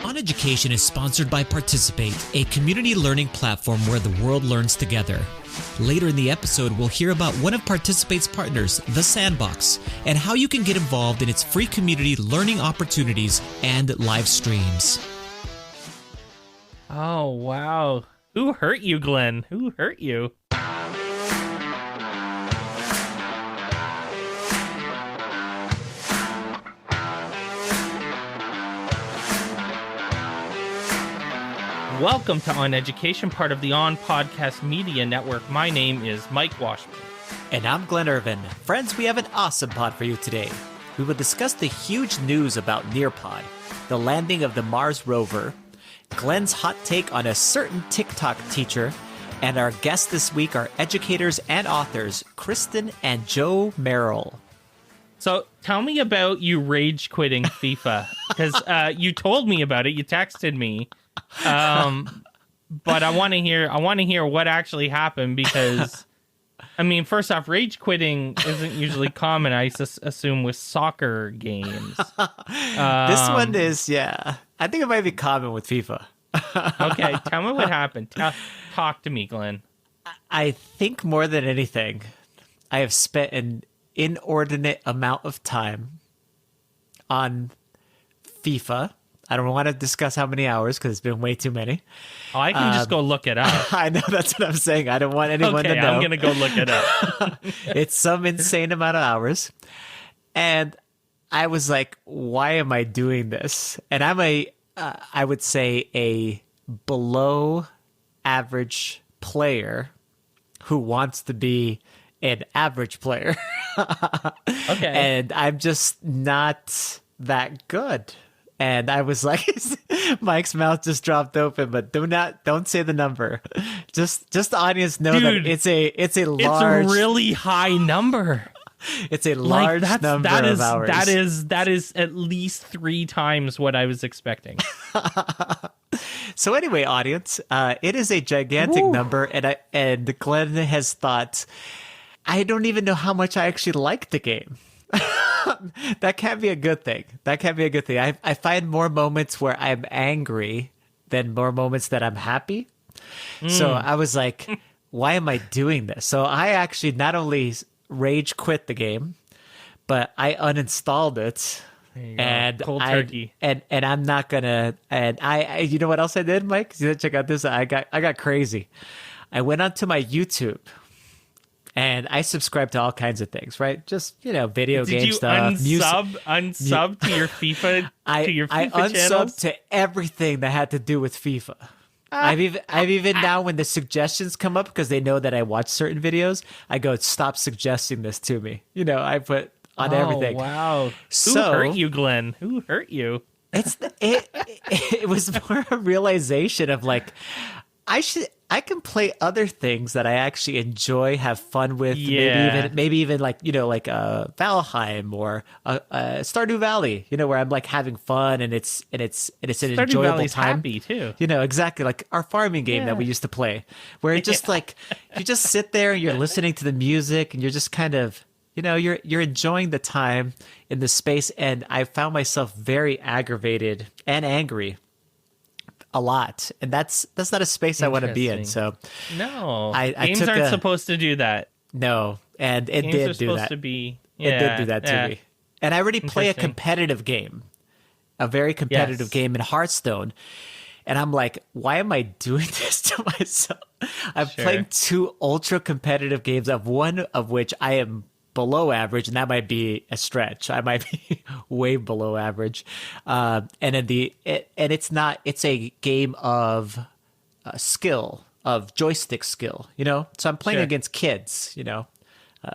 OnEducation is sponsored by Participate, a community learning platform where the world learns together. Later in the episode, we'll hear about one of Participate's partners, The Sandbox, and how you can get involved in its free community learning opportunities and live streams. Oh, wow. Who hurt you, Glenn? Who hurt you? Welcome to OnEducation, part of the On Podcast Media Network. My name is Mike Washburn. And I'm Glen Irvin. Friends, we have an awesome pod for you today. We will discuss the huge news about Nearpod, the landing of the Mars Rover, Glen's hot take on a certain Tik-Tok teacher, and our guests this week are educators and authors, Kristin and Joe Merrill. So tell me about you rage quitting FIFA, because you told me about it. You texted me. But I want to hear what actually happened, because I mean, first off, rage quitting isn't usually common, I assume, with soccer games. This one is, yeah. I think it might be common with FIFA. Okay, tell me what happened. Talk to me, Glenn. I think more than anything, I have spent an inordinate amount of time on FIFA. I don't want to discuss how many hours because it's been way too many. Oh, I can just go look it up. I know, that's what I'm saying. I don't want anyone to know. I'm going to go look it up. It's some insane amount of hours. And I was like, why am I doing this? And I'm I would say a below average player who wants to be an average player. Okay. And I'm just not that good. And I was like, Mike's mouth just dropped open, but don't say the number. Just the audience know, dude, that it's a really high number. It's a large number of hours. That is at least 3 times what I was expecting. So anyway, audience, it is a gigantic number, and Glenn has thought, I don't even know how much I actually like the game. That can't be a good thing. I find more moments where I'm angry than more moments that I'm happy. So I was like, why am I doing this? So I actually not only rage quit the game, but I uninstalled it. And cold turkey. And I'm not gonna. And I you know what else I did, Mike? Check out this. I got crazy. I went onto my YouTube. And I subscribe to all kinds of things, right? Just, video game stuff. Did you unsub to your FIFA I channels? unsubbed to everything that had to do with FIFA. I've even now, when the suggestions come up, because they know that I watch certain videos, I go, stop suggesting this to me. I put on everything. Wow. So, who hurt you, Glenn? Who hurt you? It was more a realization of like, I can play other things that I actually enjoy, have fun with. Yeah. Maybe even like Valheim or Stardew Valley. Where I'm like having fun and it's an Stardew enjoyable Valley's time. Happy too. Exactly, like our farming game that we used to play, where it just like you just sit there and you're listening to the music and you're just kind of you're enjoying the time in the space. And I found myself very aggravated and angry a lot, and that's not a space I want to be in. So no, I games aren't supposed to do that. No, and it games did are do supposed that. To be, it did do that to me. And I already play a competitive game, a very competitive game in Hearthstone, and I'm like, why am I doing this to myself? I'm playing 2 ultra competitive games, of one of which I am below average, and that might be a stretch. I might be way below average. And it's a game of skill, of joystick skill, So I'm playing against kids,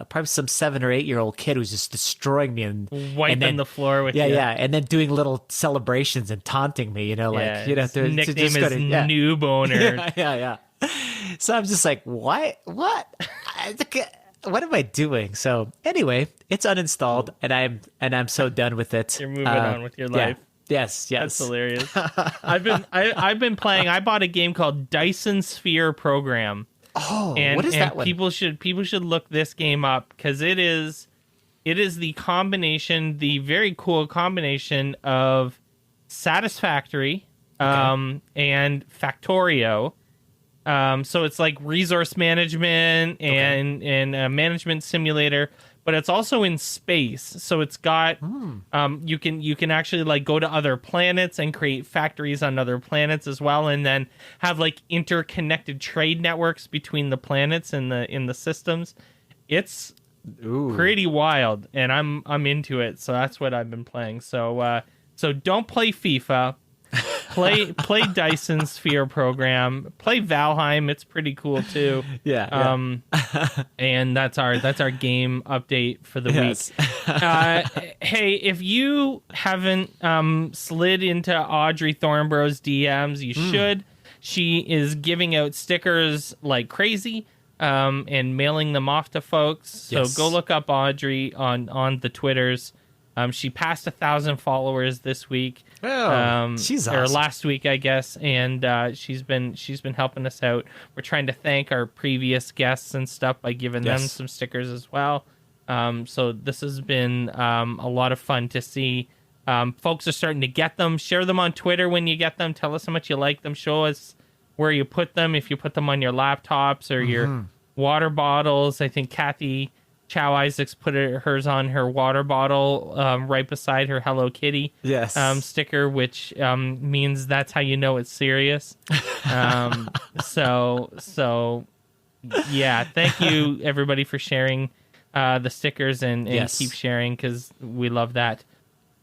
probably some 7 or 8 year old kid who's just destroying me and wiping the floor with you. And then doing little celebrations and taunting me, his nickname is New Boner. Yeah. So I'm just like, what? What am I doing? So anyway, it's uninstalled, and I'm so done with it. You're moving on with your life. Yes. That's hilarious. I've been playing. I bought a game called Dyson Sphere Program. Oh, what is that one? People should look this game up, because it is the very cool combination of Satisfactory and Factorio. So it's like resource management and a management simulator, but it's also in space. So it's got you can actually like go to other planets and create factories on other planets as well, and then have like interconnected trade networks between the planets in the systems. It's pretty wild, and I'm into it. So that's what I've been playing. So don't play FIFA. Play Dyson Sphere program. Play Valheim. It's pretty cool too. Yeah. And that's our game update for the week. Hey, if you haven't slid into Audrey Thornborough's DMs, you should. She is giving out stickers like crazy, and mailing them off to folks. So go look up Audrey on the Twitters. She passed 1,000 followers this week. Oh, she's awesome. Or last week, I guess, and she's been helping us out. We're trying to thank our previous guests and stuff by giving them some stickers as well. So this has been a lot of fun to see. Folks are starting to get them. Share them on Twitter when you get them. Tell us how much you like them. Show us where you put them. If you put them on your laptops or your water bottles. I think Kathy Chow Isaacs put hers on her water bottle right beside her Hello Kitty sticker, which means that's how you know it's serious. So yeah, thank you everybody for sharing the stickers and keep sharing, because we love that.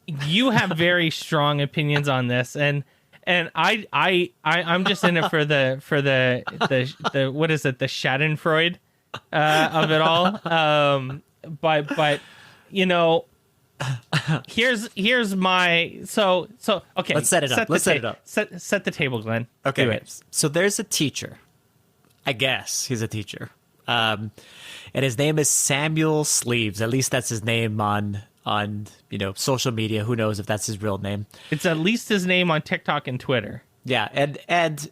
You have very strong opinions on this, and I'm just in it for the what is it, the Schadenfreude of it all. But you know, here's my so okay. Let's set it up. Set the table, Glenn. Okay. Do it. So there's a teacher. I guess he's a teacher. And his name is Samuel Sleeves. At least that's his name on social media. Who knows if that's his real name? It's at least his name on TikTok and Twitter. Yeah, and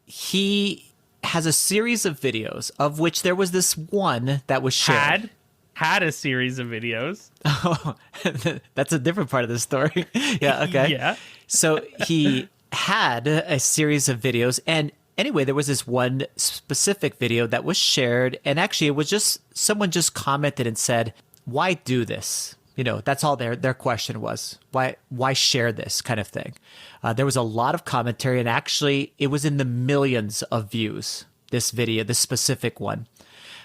he has a series of videos, of which there was this one that was shared. Had a series of videos. Oh, that's a different part of the story. Yeah, okay. Yeah. So he had a series of videos, and anyway, there was this one specific video that was shared, and actually it was just someone just commented and said, "Why do this?" That's all their question was. Why share this kind of thing? There was a lot of commentary, and actually it was in the millions of views, this video, this specific one.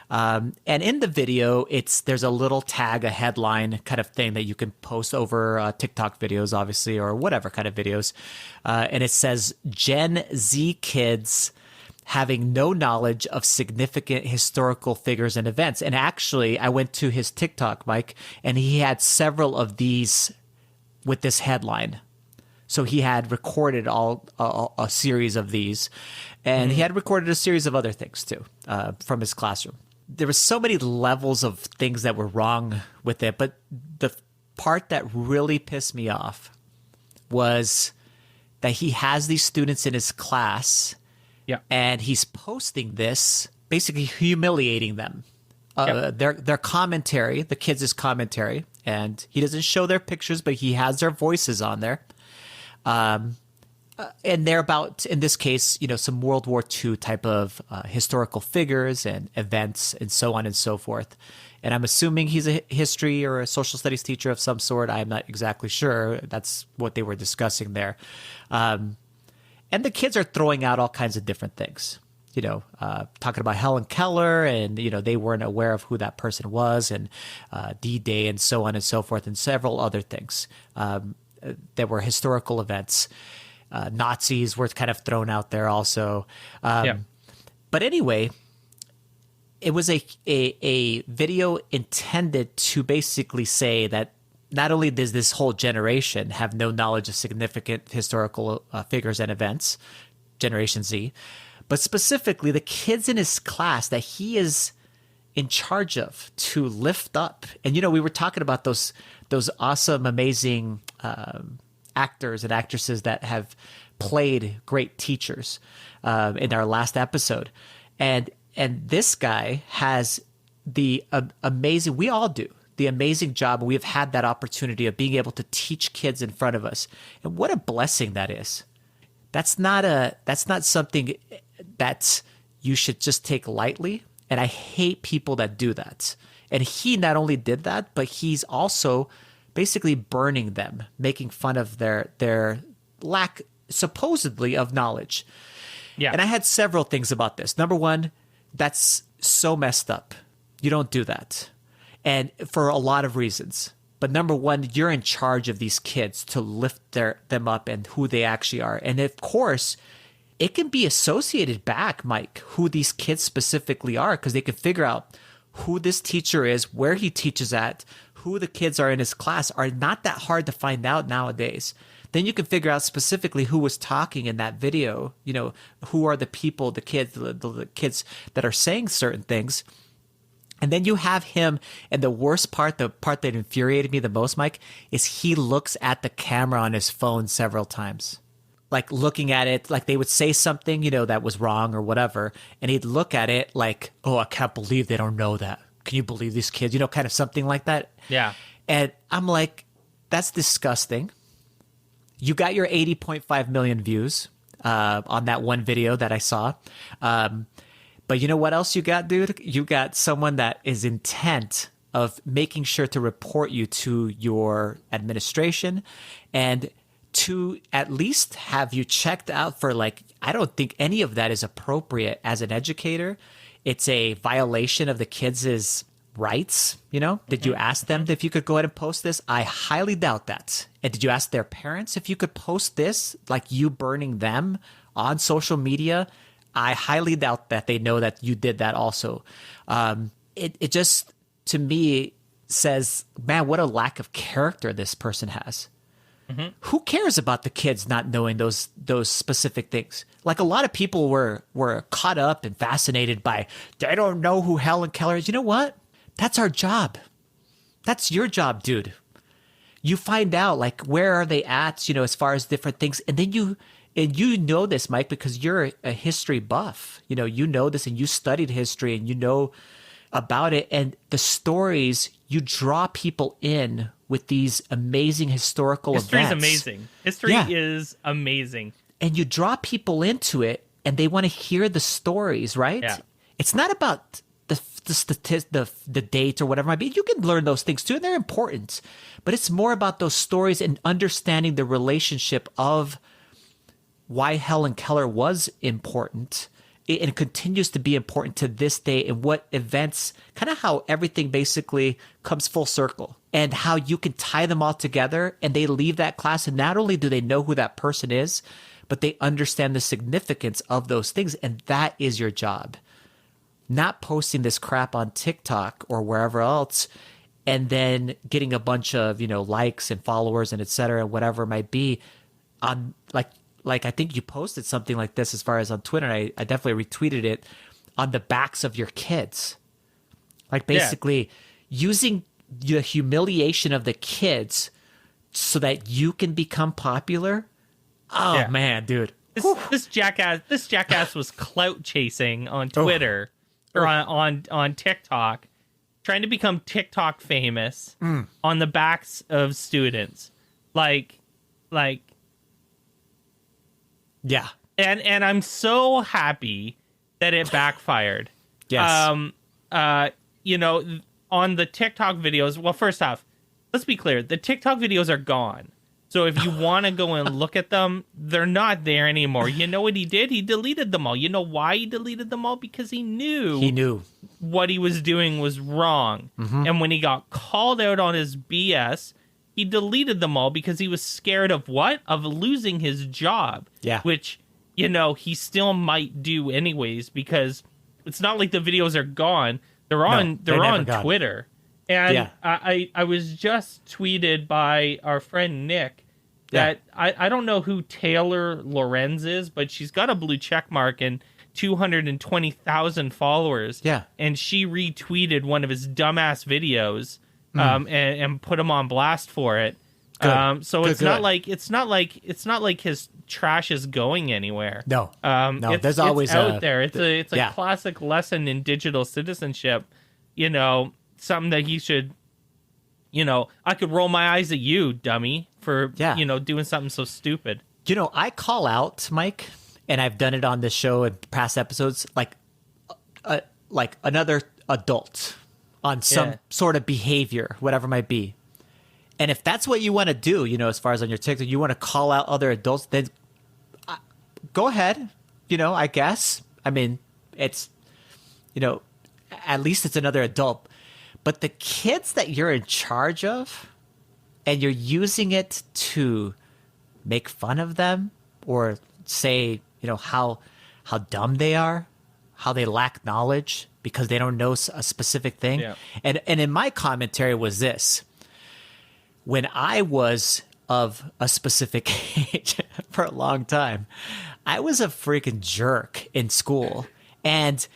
And in the video, there's a little tag, a headline kind of thing that you can post over TikTok videos, obviously, or whatever kind of videos. And it says, Gen Z kids having no knowledge of significant historical figures and events. And actually, I went to his TikTok, Mike, and he had several of these with this headline. So he had recorded a series of these, and he had recorded a series of other things too from his classroom. There were so many levels of things that were wrong with it, but the part that really pissed me off was that he has these students in his class, and he's posting this, basically humiliating them. Their commentary, the kids' commentary, and he doesn't show their pictures, but he has their voices on there. And they're about, in this case, some World War II type of historical figures and events and so on and so forth. And I'm assuming he's a history or a social studies teacher of some sort. I'm not exactly sure. That's what they were discussing there. And the kids are throwing out all kinds of different things, talking about Helen Keller, and, they weren't aware of who that person was, and D-Day and so on and so forth, and several other things. There were historical events. Nazis were kind of thrown out there also. But anyway, it was a video intended to basically say that not only does this whole generation have no knowledge of significant historical figures and events, Generation Z, but specifically the kids in his class that he is in charge of to lift up. And, we were talking about those awesome, amazing actors and actresses that have played great teachers in our last episode. And this guy has the amazing, we all do, the amazing job. And we've had that opportunity of being able to teach kids in front of us. And what a blessing that is. That's not something that you should just take lightly. And I hate people that do that. And he not only did that, but he's also basically burning them, making fun of their lack, supposedly, of knowledge. Yeah. And I had several things about this. Number one, that's so messed up. You don't do that. And for a lot of reasons. But number one, you're in charge of these kids to lift them up and who they actually are. And of course, it can be associated back, Mike, who these kids specifically are, because they can figure out who this teacher is, where he teaches at, who the kids are in his class are not that hard to find out nowadays. Then you can figure out specifically who was talking in that video, who are the people, the kids that are saying certain things. And then you have him, and the worst part, the part that infuriated me the most, Mike, is he looks at the camera on his phone several times. Like looking at it, like they would say something, that was wrong or whatever. And he'd look at it like, oh, I can't believe they don't know that. Can you believe these kids? Kind of something like that. Yeah. And I'm like, that's disgusting. You got your 80.5 million views on that one video that I saw. But you know what else you got, dude? You got someone that is intent of making sure to report you to your administration and to at least have you checked out for I don't think any of that is appropriate as an educator. It's a violation of the kids' rights. Did you ask them if you could go ahead and post this? I highly doubt that. And did you ask their parents if you could post this, like you burning them on social media? I highly doubt that they know that you did that also. It just, to me, says, man, what a lack of character this person has. Mm-hmm. Who cares about the kids not knowing those specific things? Like a lot of people were caught up and fascinated by, they don't know who Helen Keller is. You know what? That's our job. That's your job, dude. You find out where are they at, as far as different things. And then you know this, Mike, because you're a history buff. You know this and you studied history and you know about it. And the stories, you draw people in with these amazing historical events. History is amazing. History is amazing. And you draw people into it and they want to hear the stories, right? Yeah. It's not about the date or whatever it might be. You can learn those things too, and they're important. But it's more about those stories and understanding the relationship of why Helen Keller was important and continues to be important to this day, and what events, kind of how everything basically comes full circle, and how you can tie them all together and they leave that class and not only do they know who that person is, but they understand the significance of those things. And that is your job. Not posting this crap on TikTok or wherever else and then getting a bunch of, likes and followers and et cetera, whatever it might be on like I think you posted something like this as far as on Twitter. And I definitely retweeted it on the backs of your kids. Basically using the humiliation of the kids so that you can become popular. Oh man, dude. This jackass was clout chasing on Twitter or on TikTok, trying to become TikTok famous on the backs of students. Yeah. And I'm so happy that it backfired. Yes. On the TikTok videos, well, first off, let's be clear. The TikTok videos are gone. So if you want to go and look at them, they're not there anymore. You know what he did? He deleted them all. You know why he deleted them all? Because he knew what he was doing was wrong. Mm-hmm. And when he got called out on his BS, he deleted them all because he was scared of what? Of losing his job. Yeah. Which, he still might do anyways, because it's not like the videos are gone. They're on Twitter. And I was just tweeted by our friend Nick that I don't know who Taylor Lorenz is, but she's got a blue check mark and 220,000 followers. Yeah. And she retweeted one of his dumbass videos and put him on blast for it. So it's not like his trash is going anywhere. No. There's always out there. It's a classic lesson in digital citizenship. Something that he should, I could roll my eyes at you, dummy, for doing something so stupid. I call out, Mike, and I've done it on this show in past episodes, like another adult on some sort of behavior, whatever it might be. And if that's what you want to do, as far as on your TikTok, you want to call out other adults, then go ahead. I guess. I mean, it's, at least it's another adult. But the kids that you're in charge of and you're using it to make fun of them or say, how dumb they are, how they lack knowledge because they don't know a specific thing. Yeah. And in my commentary was this. When I was of a specific age for a long time, I was a freaking jerk in school. And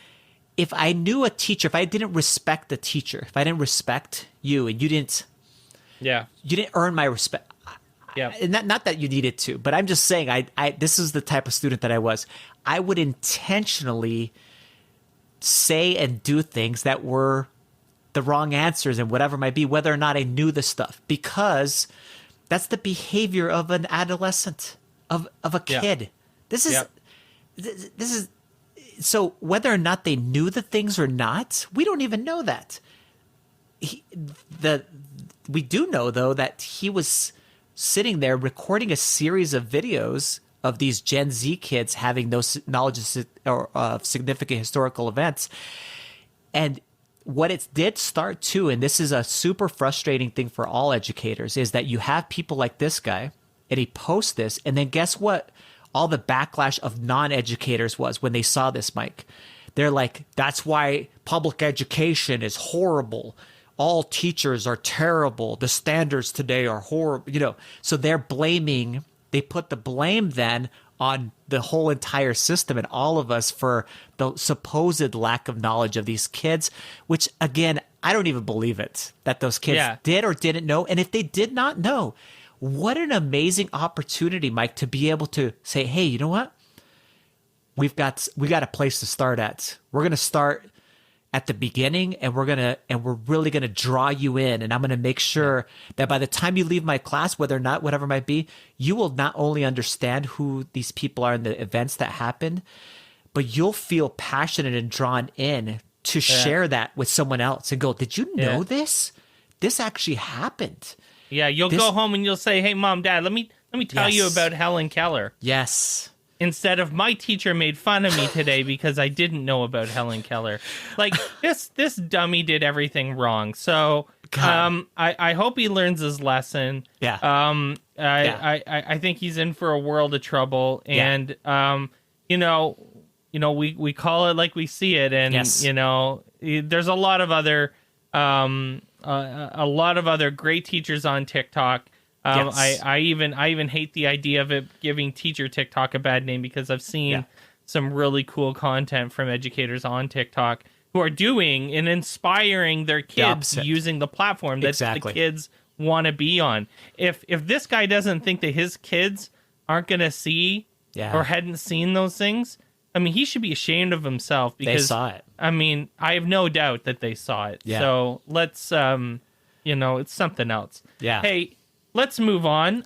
if I knew a teacher, if I didn't respect the teacher, if I didn't respect you and you didn't earn my respect. Yeah. Not that you needed to, but I'm just saying I this is the type of student that I was. I would intentionally say and do things that were the wrong answers and whatever it might be, whether or not I knew the stuff, because that's the behavior of an adolescent, of a kid. Yeah. This is so whether or not they knew the things or not, we don't even know that. We do know though that he was sitting there recording a series of videos of these Gen Z kids having no knowledge of significant historical events. And what it did start to, and this is a super frustrating thing for all educators, is that you have people like this guy, and he posts this, and then guess what? All the backlash of non-educators was when they saw this, Mike. They're like, that's why public education is horrible. All teachers are terrible. The standards today are horrible. So they put the blame then on the whole entire system and all of us for the supposed lack of knowledge of these kids, which again, I don't even believe it that those kids did or didn't know. And if they did not know, what an amazing opportunity, Mike, to be able to say, hey, you know what? We got a place to start at. We're going to start at the beginning, and we're really going to draw you in, and I'm going to make sure that by the time you leave my class, whether or not whatever it might be, you will not only understand who these people are and the events that happened, but you'll feel passionate and drawn in to share that with someone else and go, did you know this? This actually happened. Yeah, you'll go home and you'll say, hey, Mom, Dad, let me tell you about Helen Keller. Yes. Instead of my teacher made fun of me today because I didn't know about Helen Keller. Like, this dummy did everything wrong. So I hope he learns his lesson. Yeah. I think he's in for a world of trouble. And, we call it like we see it. And, there's a lot of other great teachers on TikTok. I even hate the idea of it giving teacher TikTok a bad name, because I've seen some really cool content from educators on TikTok who are doing and inspiring their kids using the platform that the kids want to be on. If this guy doesn't think that his kids aren't going to see or hadn't seen those things, I mean, he should be ashamed of himself, because they saw it. I mean, I have no doubt that they saw it. Yeah. So let's, it's something else. Yeah. Hey, let's move on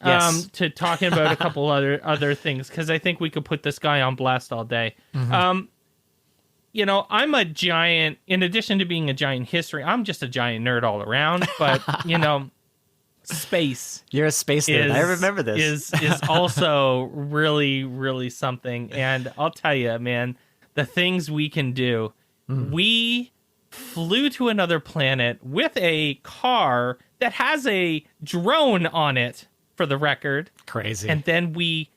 to talking about a couple other things, because I think we could put this guy on blast all day. Mm-hmm. I'm a giant, in addition to being a giant history, I'm just a giant nerd all around. But, space. You're a space nerd. I remember this. Is also really, really something. And I'll tell you, man, the things we can do. Mm. We flew to another planet with a car that has a drone on it, for the record. Crazy. And then we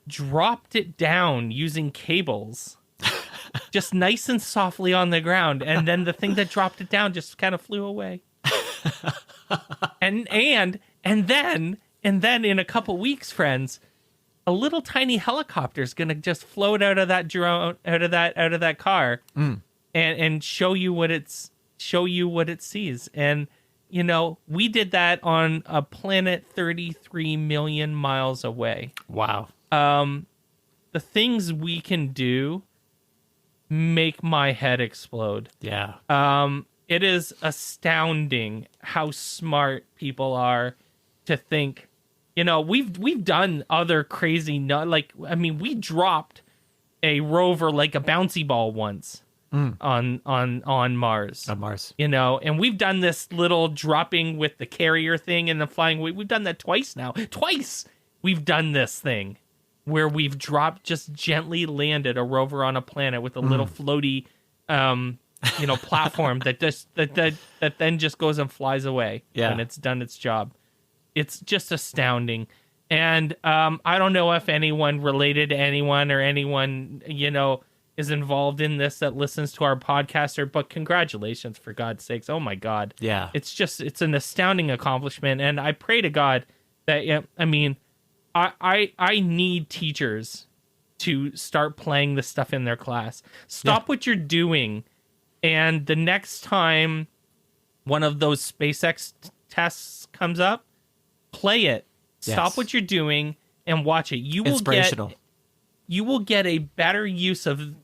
dropped it down using cables, just nice and softly on the ground. And then the thing that dropped it down just kind of flew away. and then in a couple weeks, friends, a little tiny helicopter is going to just float out of that drone, out of that car, and show you what it sees. And we did that on a planet 33 million miles away. Wow. The things we can do make my head explode. Yeah. It is astounding how smart people are to think, we've done other crazy, we dropped a rover like a bouncy ball once on Mars. On Mars. And we've done this little dropping with the carrier thing and the flying. We've done that twice now. Twice we've done this thing where we've just gently landed a rover on a planet with a little floaty platform that then just goes and flies away when it's done its job. It's just astounding. And I don't know if anyone related to anyone or anyone, is involved in this that listens to our podcast, but congratulations, for God's sakes. Oh my God. Yeah. It's an astounding accomplishment. And I pray to God that, I need teachers to start playing this stuff in their class. Stop what you're doing. And the next time one of those SpaceX tests comes up, play it. Stop what you're doing and watch it. You will get a better use of.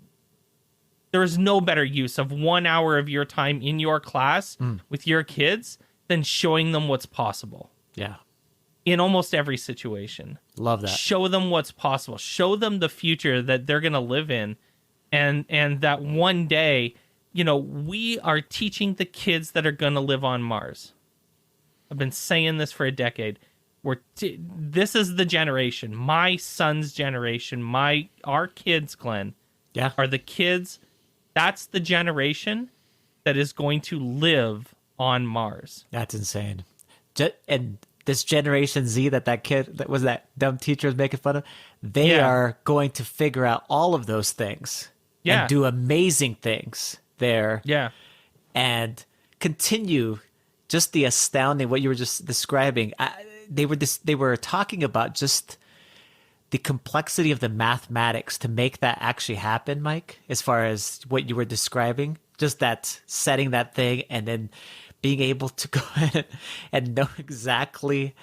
There is no better use of 1 hour of your time in your class with your kids than showing them what's possible. Yeah. In almost every situation. Love that. Show them what's possible. Show them the future that they're going to live in. And that one day, we are teaching the kids that are going to live on Mars. I've been saying this for a decade. This is the generation, my son's generation, our kids, Glenn, are the kids. That's the generation that is going to live on Mars. That's insane. And this Generation Z that dumb teacher was making fun of, they are going to figure out all of those things and do amazing things there. Yeah. And continue just the astounding, what you were just describing. They were talking about just the complexity of the mathematics to make that actually happen, Mike, as far as what you were describing, just that setting that thing and then being able to go ahead and know exactly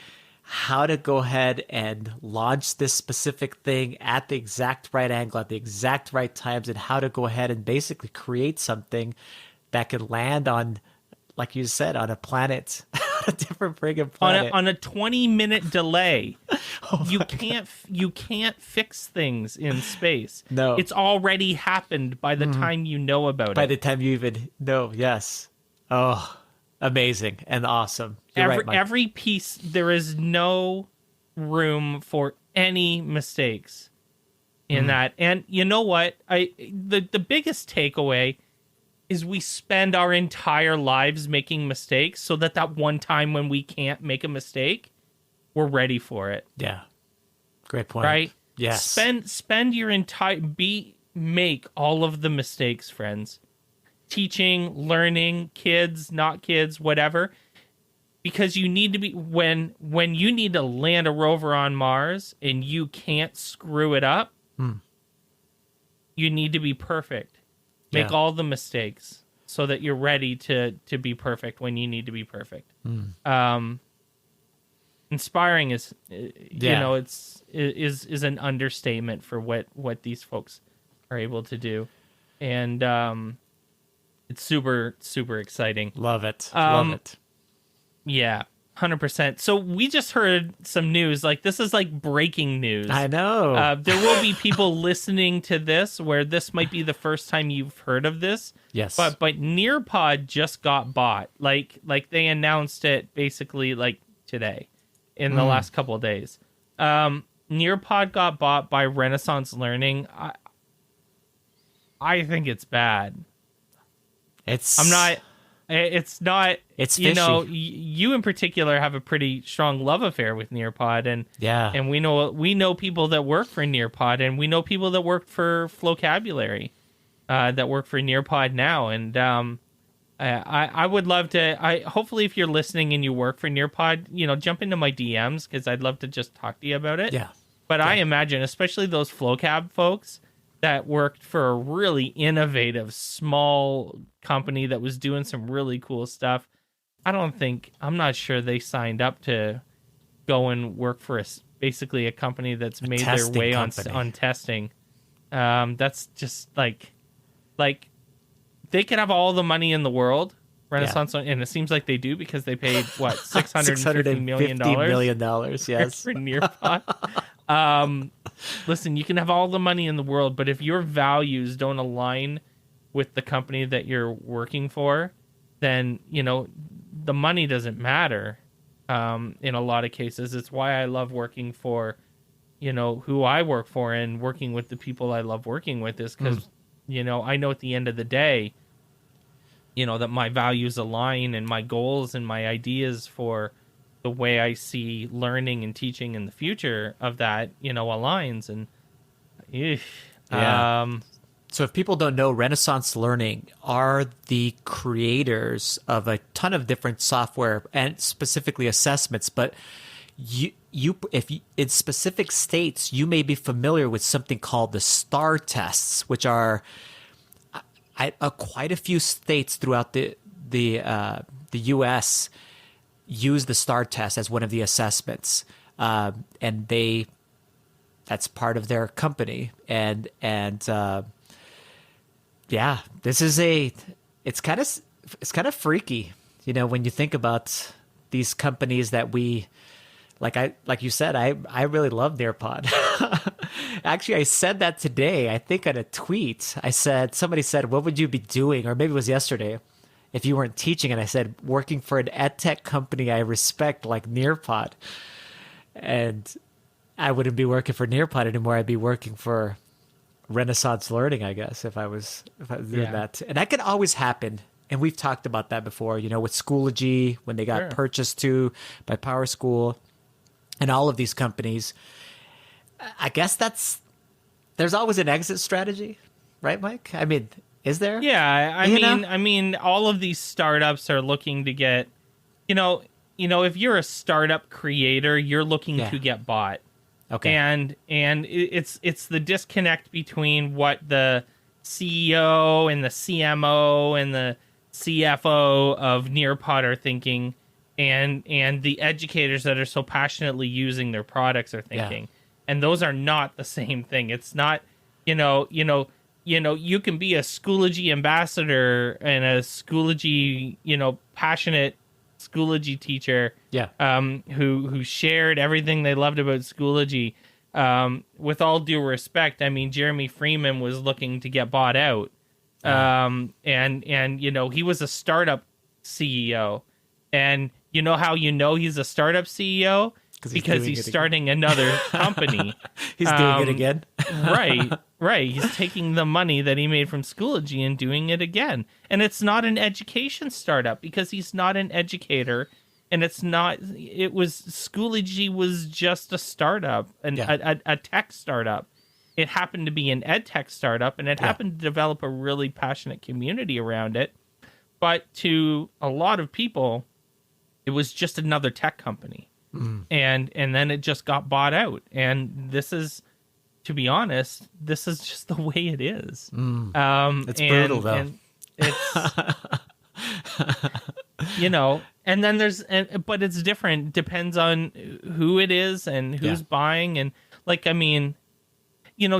how to go ahead and launch this specific thing at the exact right angle, at the exact right times, and how to go ahead and basically create something that could land on, like you said, on a planet, a different friggin' planet. On a 20-minute delay. Oh you can't fix things in space. No. It's already happened by the time you know about it. By the time you even know, yes. Oh, amazing and awesome. You're right, Mike. Every piece, there is no room for any mistakes in that. And you know what? The biggest takeaway is we spend our entire lives making mistakes so that one time when we can't make a mistake, we're ready for it. Yeah. Great point. Right? Yes. Spend your make all of the mistakes, friends. Teaching, learning, kids, not kids, whatever. Because you need to be, when you need to land a rover on Mars and you can't screw it up, you need to be perfect. Make all the mistakes so that you're ready to be perfect when you need to be perfect. Inspiring is, is an understatement for what these folks are able to do, and it's super, super exciting. Love it. Love it. Yeah. 100%. So we just heard some news. Like, this is like breaking news. I know. There will be people listening to this where this might be the first time you've heard of this. Yes. But Nearpod just got bought. Like they announced it basically like today in the last couple of days. Nearpod got bought by Renaissance Learning. I think it's bad. It's not. It's fishy. You in particular have a pretty strong love affair with Nearpod, and we know people that work for Nearpod, and we know people that work for Flocabulary, that work for Nearpod now, and I would love to. Hopefully, if you're listening and you work for Nearpod, jump into my DMs because I'd love to just talk to you about it. Yeah. But I imagine, especially those Flocab folks that worked for a really innovative small company that was doing some really cool stuff. I'm not sure they signed up to go and work for basically a company that's made their way on testing. That's just like they could have all the money in the world, Renaissance, and it seems like they do because they paid what $650 million yes, for Nearpod. Listen, you can have all the money in the world, but if your values don't align with the company that you're working for, then the money doesn't matter. In a lot of cases, it's why I love working for who I work for and working with the people I love working with, is because I know at the end of the day, that my values align and my goals and my ideas for the way I see learning and teaching in the future of that, aligns. And so if people don't know, Renaissance Learning are the creators of a ton of different software and specifically assessments. But in specific states, you may be familiar with something called the STAR tests, which are quite a few states throughout the U.S. use the STAR test as one of the assessments, and that's part of their company. And this is it's kind of freaky, when you think about these companies that we like you said, I really love Nearpod. Actually, I said that today, I think on a tweet. Somebody said, what would you be doing? Or maybe it was yesterday, if you weren't teaching. And I said, working for an ed tech company I respect, like Nearpod. And I wouldn't be working for Nearpod anymore. I'd be working for Renaissance Learning, I guess, if I was doing that. And that could always happen. And we've talked about that before, with Schoology, when they got purchased by PowerSchool and all of these companies. I guess there's always an exit strategy, right, Mike? I mean, is there? Yeah, I mean, all of these startups are looking to get, if you're a startup creator, you're looking to get bought. Okay. And it's the disconnect between what the CEO and the CMO and the CFO of Nearpod are thinking, and the educators that are so passionately using their products are thinking. Yeah. And those are not the same thing. It's not, you can be a Schoology ambassador and a Schoology, passionate Schoology teacher, who shared everything they loved about Schoology. With all due respect, I mean, Jeremy Freeman was looking to get bought out, and he was a startup CEO, and how he's a startup CEO. Because he's starting another company. He's doing it again. Right. He's taking the money that he made from Schoology and doing it again. And it's not an education startup because he's not an educator. And Schoology was just a startup, a tech startup. It happened to be an ed tech startup, and it happened to develop a really passionate community around it. But to a lot of people, it was just another tech company. And then it just got bought out. And this is, to be honest, this is just the way it is. It's brutal, though. And it's, and then but it's different. Depends on who it is and who's buying. And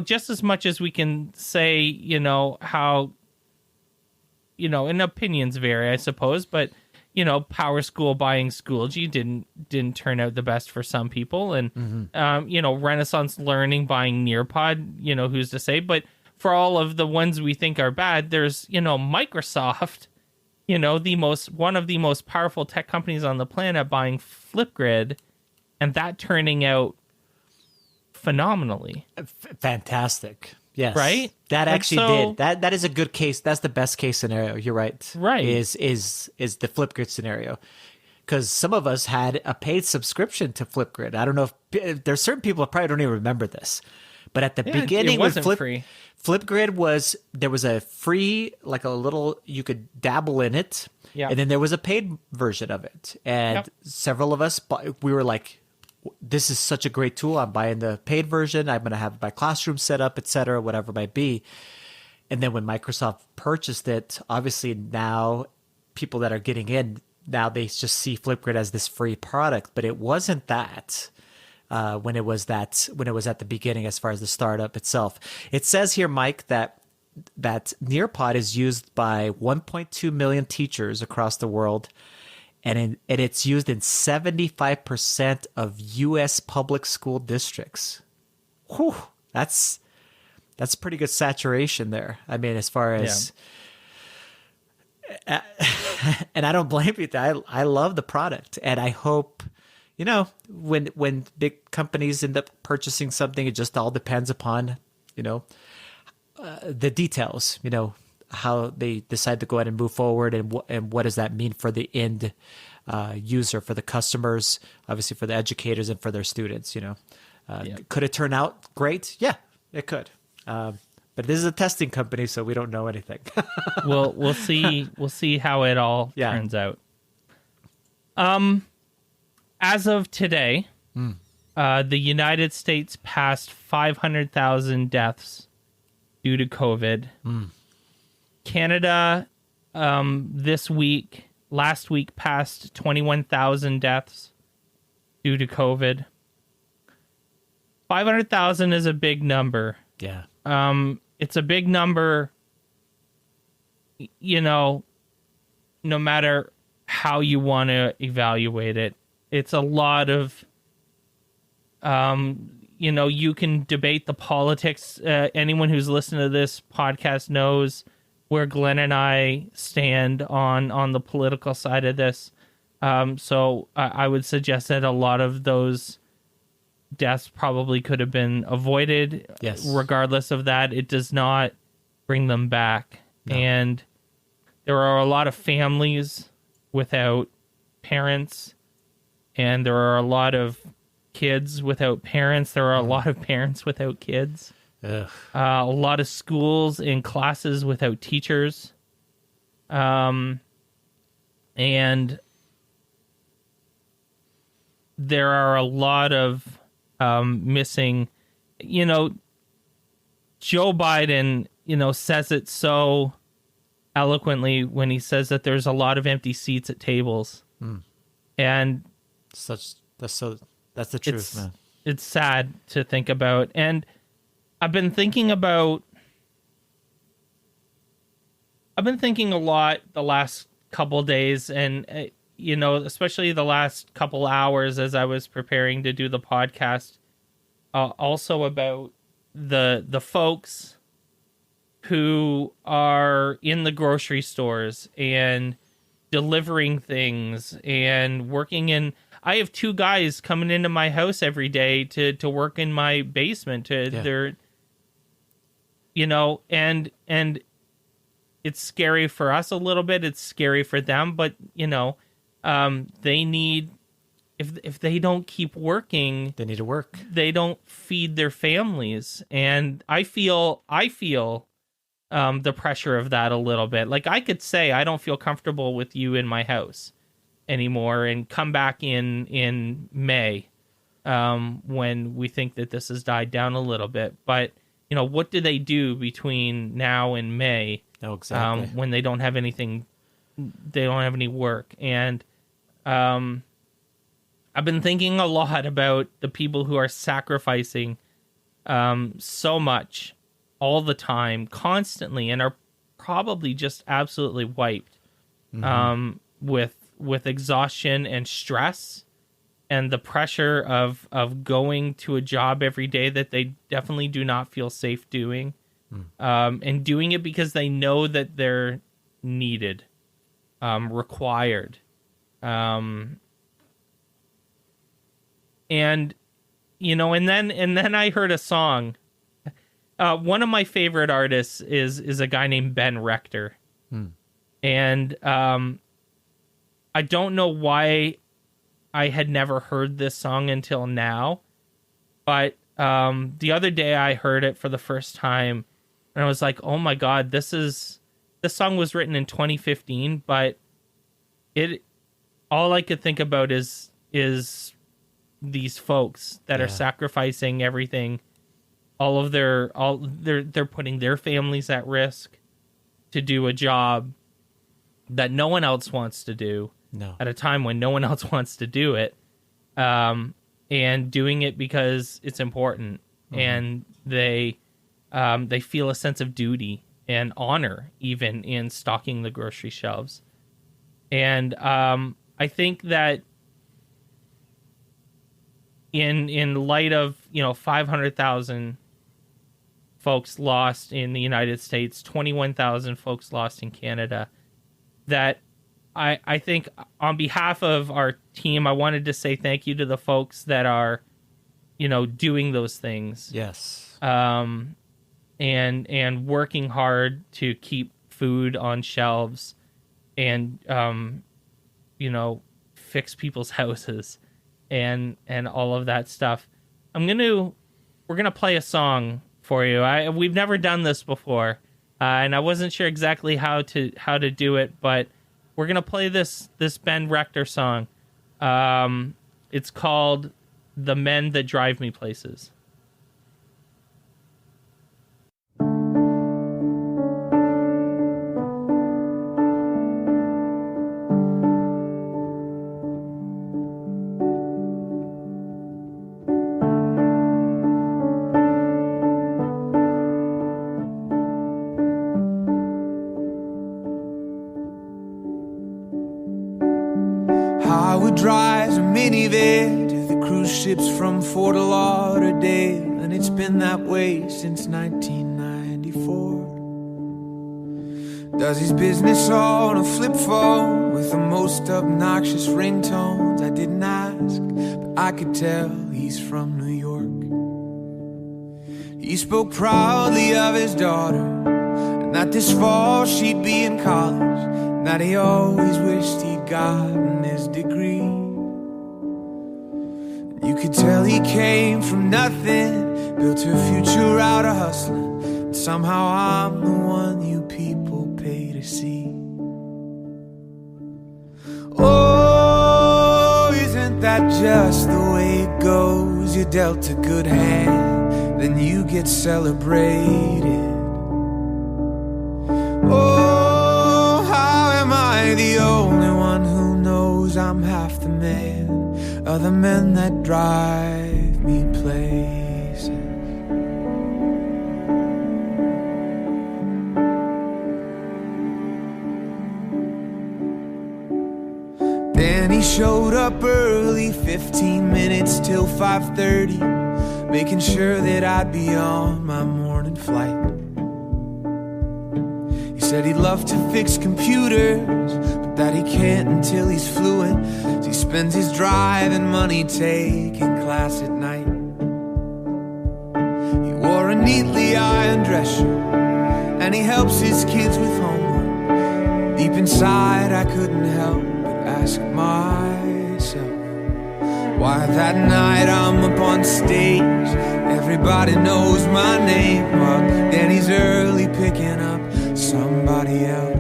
just as much as we can say, how, and opinions vary, I suppose, but PowerSchool buying Schoology didn't turn out the best for some people, and Renaissance Learning buying Nearpod, who's to say? But for all of the ones we think are bad, there's Microsoft, one of the most powerful tech companies on the planet, buying FlipGrid, and that turning out phenomenally. Fantastic. Yes. Right? That actually did. That is a good case. That's the best case scenario. You're right. Right. Is the FlipGrid scenario. Because some of us had a paid subscription to FlipGrid. I don't know if there's certain people that probably don't even remember this. But at the beginning, it wasn't free. FlipGrid there was a free, like a little, you could dabble in it. Yeah. And then there was a paid version of it. And several of us, we were like, this is such a great tool. I'm buying the paid version. I'm going to have my classroom set up, et cetera, whatever it might be. And then when Microsoft purchased it, obviously now people that are getting in, now they just see FlipGrid as this free product. But it wasn't that when it was at the beginning as far as the startup itself. It says here, Mike, that that Nearpod is used by 1.2 million teachers across the world, and it's used in 75% of U.S. public school districts. Whew, that's pretty good saturation there. I mean, as far as, and I don't blame you. I love the product, and I hope, when big companies end up purchasing something, it just all depends upon, the details, how they decide to go ahead and move forward, and what does that mean for the end user, for the customers, obviously for the educators and for their students. Could it turn out great? Yeah, it could. But this is a testing company, so we don't know anything. We'll see how it all turns out. As of today, the United States passed 500,000 deaths due to COVID. Canada, last week passed 21,000 deaths due to COVID. 500,000 is a big number. Yeah. It's a big number, no matter how you want to evaluate it. It's a lot of, you can debate the politics. Anyone who's listened to this podcast knows where Glen and I stand on the political side of this. So I would suggest that a lot of those deaths probably could have been avoided. Yes. Regardless of that, it does not bring them back. No. And there are a lot of families without parents, and there are a lot of kids without parents. There are a lot of parents without kids. A lot of schools and classes without teachers. And there are a lot of missing, Joe Biden, says it so eloquently when he says that there's a lot of empty seats at tables. And that's the truth, man. It's sad to think about. And I've been thinking a lot the last couple days, and especially the last couple hours as I was preparing to do the podcast, also about the folks who are in the grocery stores and delivering things and working in. I have two guys coming into my house every day to work in my basement. They're, and it's scary for us a little bit. It's scary for them, but they need, if they don't keep working, they need to work. They don't feed their families, and I feel the pressure of that a little bit. Like, I could say I don't feel comfortable with you in my house anymore, and come back in May, when we think that this has died down a little bit. But what do they do between now and May? Oh, exactly. When they don't have anything, they don't have any work. And I've been thinking a lot about the people who are sacrificing so much all the time, constantly, and are probably just absolutely wiped with exhaustion and stress and the pressure of going to a job every day that they definitely do not feel safe doing, and doing it because they know that they're needed, required. And and then I heard a song. One of my favorite artists is a guy named Ben Rector. And I don't know why I had never heard this song until now, but the other day I heard it for the first time, and I was like, oh my God, this song was written in 2015, but all I could think about is these folks that are sacrificing everything. They're putting their families at risk to do a job that no one else wants to do. No. At a time when no one else wants to do it, and doing it because it's important, and they feel a sense of duty and honor even in stocking the grocery shelves. And I think that in light of 500,000 folks lost in the United States, 21,000 folks lost in Canada, that I think on behalf of our team, I wanted to say thank you to the folks that are, doing those things. Yes. And working hard to keep food on shelves and, fix people's houses and all of that stuff. We're going to play a song for you. We've never done this before. And I wasn't sure exactly how to do it, but we're gonna play this Ben Rector song. It's called "The Men That Drive Me Places." Drives a minivan to the cruise ships from Fort Lauderdale, and it's been that way since 1994. Does his business on a flip phone with the most obnoxious ringtones. I didn't ask, but I could tell he's from New York. He spoke proudly of his daughter, and that this fall she'd be in college, and that he always wished he'd gotten his degree. You could tell he came from nothing, built her future out of hustling, and somehow I'm the one you people pay to see. Oh, isn't that just the way it goes? You're dealt a good hand, then you get celebrated. Oh, how am I the only one who knows I'm half the man? Other men that drive me places. Then he showed up early, 15 minutes till 5:30, making sure that I'd be on my morning flight. He said he'd love to fix computers, but that he can't until he's fluent. So he spends his driving money taking class at night. He wore a neatly ironed dress shirt, and he helps his kids with homework. Deep inside I couldn't help but ask myself why that night I'm up on stage, everybody knows my name, while Danny's early picking up somebody else.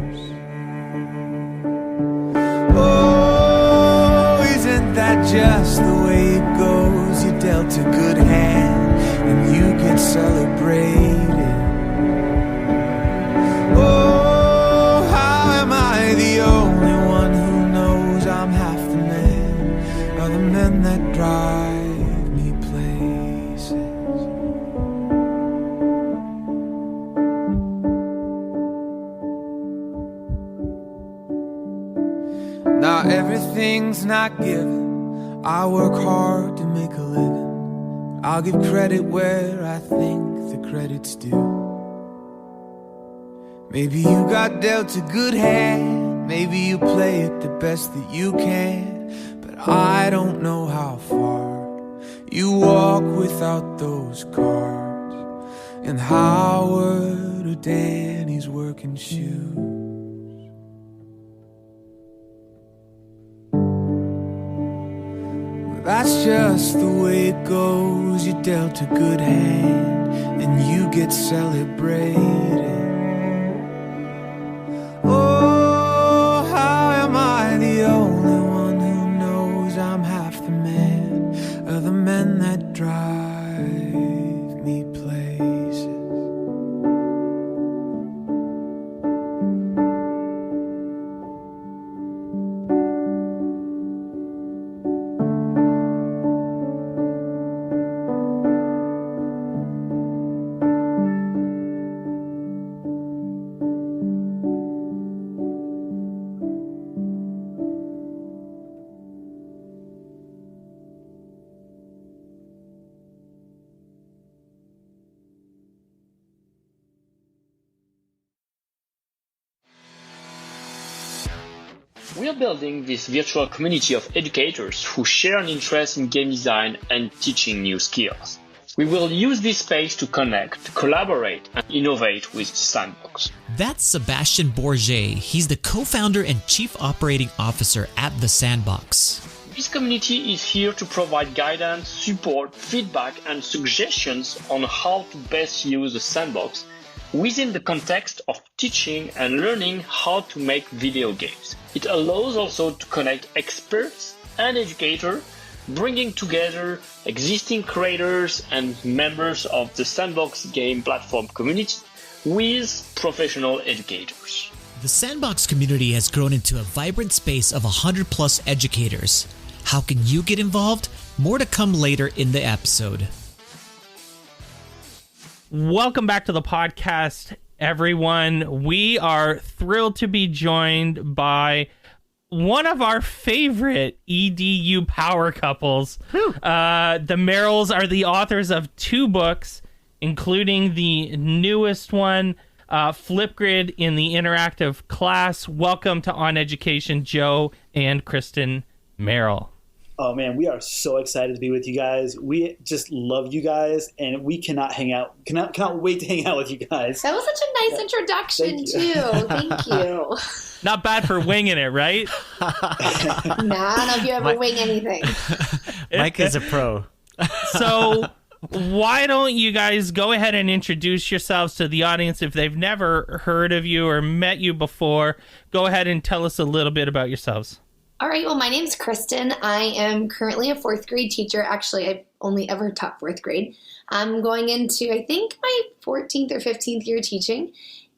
Oh, isn't that just the way it goes? You dealt a good hand and you get celebrated. Oh, how am I the only one who knows I'm half the man? Other men that drive me places. Now everything's not given. I work hard to make a living. I'll give credit where I think the credit's due. Maybe you got dealt a good hand, maybe you play it the best that you can, but I don't know how far you walk without those cards in Howard or Danny's working shoes. That's just the way it goes. You dealt a good hand and you get celebrated. Oh, how am I the only one who knows I'm half the man? Other men that drive me places. We're building this virtual community of educators who share an interest in game design and teaching new skills. We will use this space to connect, collaborate, and innovate with the Sandbox. That's Sebastian Bourget. He's the co-founder and chief operating officer at the Sandbox. This community is here to provide guidance, support, feedback, and suggestions on how to best use the Sandbox within the context of teaching and learning how to make video games. It allows also to connect experts and educators, bringing together existing creators and members of the Sandbox game platform community with professional educators. The Sandbox community has grown into a vibrant space of 100 plus educators. How can you get involved? More to come later in the episode. Welcome back to the podcast, everyone. We are thrilled to be joined by one of our favorite EDU power couples. The Merrills are the authors of 2 books, including the newest one, FlipGrid in the InterActive class. Welcome to OnEducation, Joe and Kristin Merrill. Oh man, we are so excited to be with you guys. We just love you guys, and we cannot wait to hang out with you guys. That was such a nice introduction too. Thank you. Not bad for winging it, right? Nah, I don't know if you ever wing anything. Mike is a pro. So why don't you guys go ahead and introduce yourselves to the audience if they've never heard of you or met you before. Go ahead and tell us a little bit about yourselves. All right. Well, my name's Kristin. I am currently a 4th grade teacher. Actually, I've only ever taught 4th grade. I'm going into, I think, my 14th or 15th year teaching.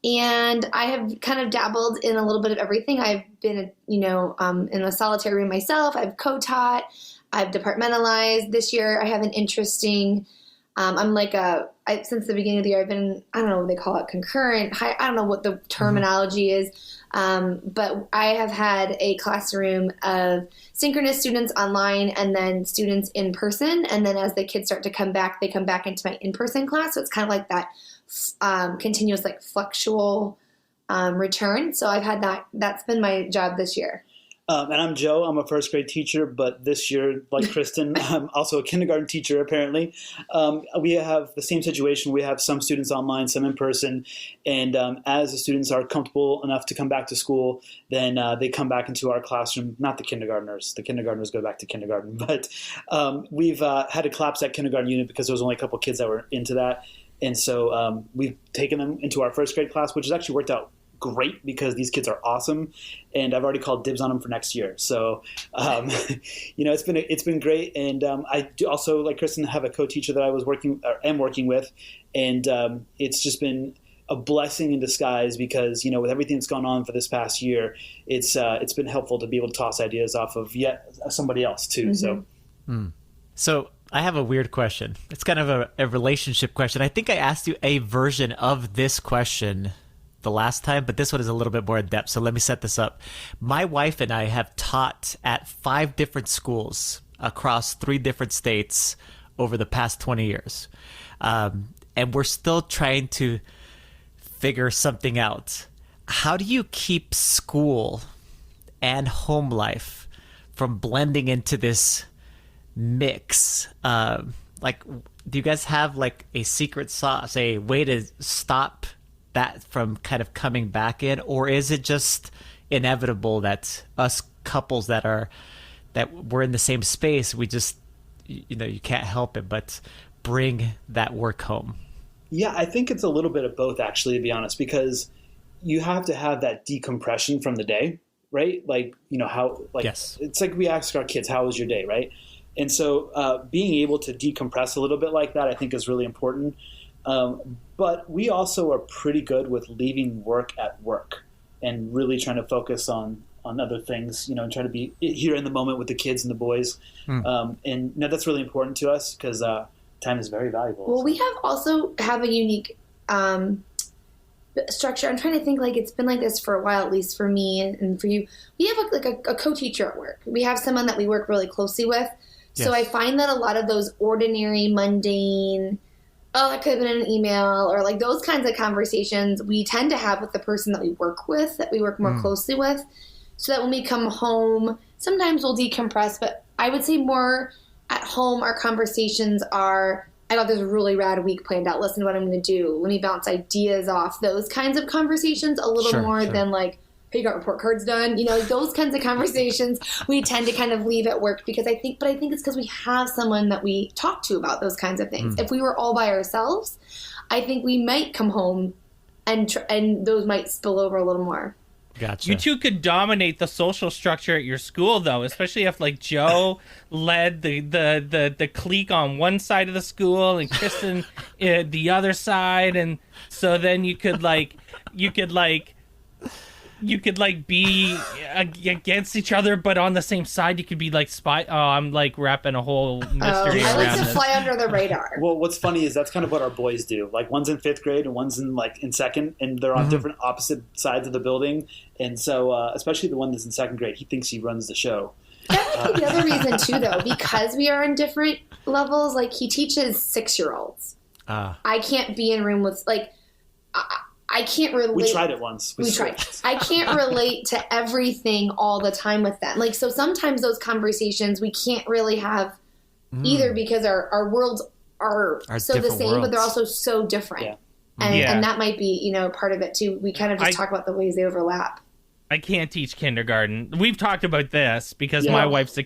And I have kind of dabbled in a little bit of everything. I've been, in a solitary room myself. I've co-taught. I've departmentalized. This year, I have an interesting, since the beginning of the year, I've been, I don't know what they call it, concurrent. I don't know what the terminology is. But I have had a classroom of synchronous students online and then students in person. And then as the kids start to come back, they come back into my in-person class. So it's kind of like that continuous, fluctual return. So I've had that. That's been my job this year. And I'm Joe. I'm a 1st grade teacher, but this year, like Kristin, I'm also a kindergarten teacher, apparently. We have the same situation. We have some students online, some in person. And as the students are comfortable enough to come back to school, then they come back into our classroom. Not the kindergartners. The kindergartners go back to kindergarten. But we've had to collapse that kindergarten unit because there was only a couple kids that were into that. And so we've taken them into our 1st grade class, which has actually worked out great because these kids are awesome, and I've already called dibs on them for next year. So, it's been great. And I do also, like Kristin, have a co-teacher that I am working with, and it's just been a blessing in disguise because with everything that's gone on for this past year, it's been helpful to be able to toss ideas off of somebody else too. Mm-hmm. So I have a weird question. It's kind of a relationship question. I think I asked you a version of this question the last time, but this one is a little bit more in depth. So let me set this up. My wife and I have taught at 5 different schools across 3 different states over the past 20 years. And we're still trying to figure something out. How do you keep school and home life from blending into this mix? Do you guys have a secret sauce, a way to stop that from kind of coming back in, or is it just inevitable that us couples that we're in the same space, we just, you can't help it but bring that work home? Yeah, I think it's a little bit of both, actually, to be honest, because you have to have that decompression from the day, right? Yes. It's like we ask our kids, how was your day, right? And so being able to decompress a little bit like that, I think is really important. But we also are pretty good with leaving work at work and really trying to focus on other things, and trying to be here in the moment with the kids and the boys. And that's really important to us because time is very valuable. Well, we have a unique structure. I'm trying to think, it's been like this for a while, at least for me and for you. We have a co-teacher at work. We have someone that we work really closely with. Yes. So I find that a lot of those ordinary, mundane, that could have been an email, or those kinds of conversations we tend to have with the person that we work with, that we work more closely with. so that when we come home, sometimes we'll decompress, but I would say more at home, our conversations are, I got this really rad week planned out. Listen to what I'm going to do. Let me bounce ideas off. Those kinds of conversations a little more than like, hey, you got report cards done? You know, those kinds of conversations we tend to kind of leave at work because I think it's because we have someone that we talk to about those kinds of things. If we were all by ourselves, I think we might come home and those might spill over a little more. Gotcha. You two could dominate the social structure at your school, though, especially if like Joe led the clique on one side of the school and Kristin the other side, and so then you could be against each other, but on the same side, you could be like spy. Oh, I'm like wrapping a whole mystery I like around to this. fly under the radar. Well, what's funny is that's kind of what our boys do. Like one's in 5th grade and one's in second, and they're on different opposite sides of the building. And so, especially the one that's in 2nd grade, he thinks he runs the show. That might be the other reason too, though, because we are in different levels. Like he teaches 6-year-olds. I can't be in a room with like. I can't relate. We tried it once. We tried. I can't relate to everything all the time with them. Like, so sometimes those conversations we can't really have either because our worlds are so the same, but they're also so different. Yeah. And that might be, you know, part of it too. We kind of just talk about the ways they overlap. I can't teach kindergarten. We've talked about this because my wife's